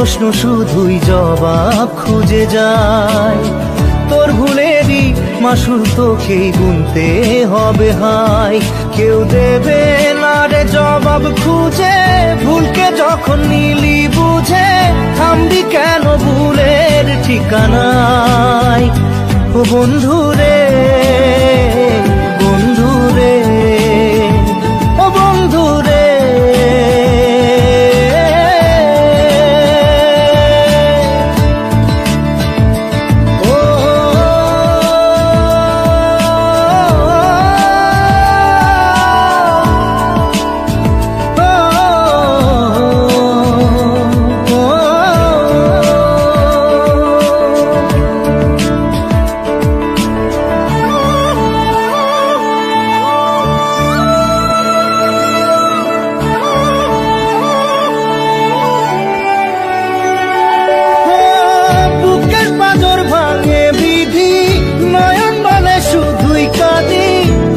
প্রশ্ন শুধুই জবাব খুঁজে যায়। তোর ভুলেরই মাসুল তোকেই গুনতে হবে হাই। কেউ দেবে না রে জবাব খুঁজে, ভুলকে যখন নিলি বুঝে থামবি কেন ভুলের ঠিকানায়। ও বন্ধু রে, বন্ধু রে, ও বন্ধু রে।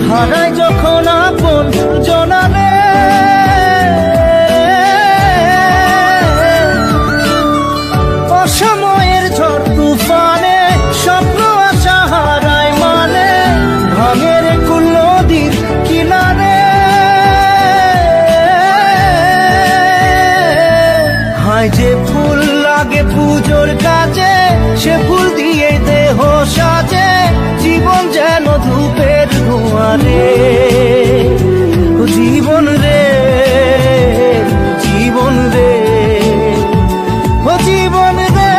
হারাই যখন আপন জনারে, অসময়ের ঝড় তুফানে স্বপ্ন আশা হারায় মানে, ভাঙের কুল নদীর কিনারে। হায় যে ফুল লাগে পুজোর কাজে, সে ফুল দিয়ে দেহ সাজে, জীবন যেন ধূপের ধোঁয়ারে। ও জীবন রে, জীবন রে, ও জীবন রে।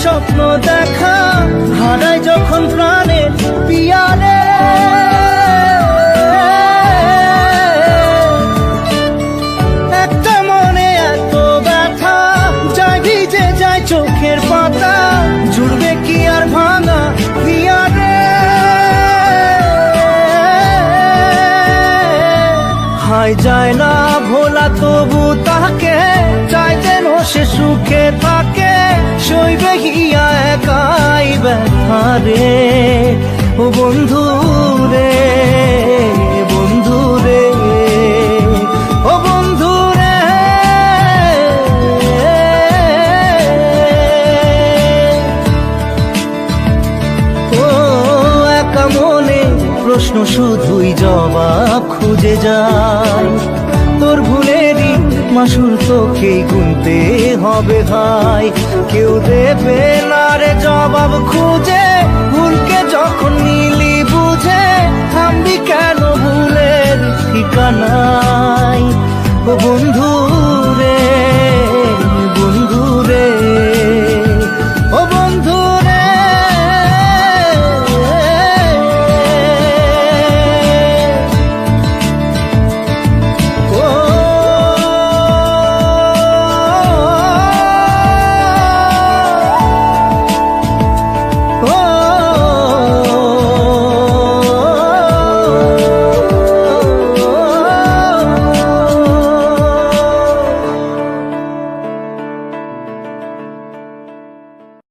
স্বপ্ন দেখা হারায় যখন প্রাণে পিয়ারে, একটা মনে এত ব্যথা যায় ভিজে যায় চোখের পাতা, জুড়বে কি আর ভাঙা পিয়ারে। হায় যায় না ভোলা তবু তাকে চাই যেন সে সুখে থাকে, সইবে গিয়া একাই ব্যথা রে। ও বন্ধু রে, বন্ধু রে, ও বন্ধু রে। ও একা মনে প্রশ্ন শুধুই জবাব খুঁজে যায়। তোর ভুলেরই মাসুল তোকেই গুনতে হবে ভাই। কেউ দেবে না রে জবাব খুঁজে, ভুলকে যখন নিলি বুঝে থামবি কেন ভুলের ঠিকানায়। ও বন্ধু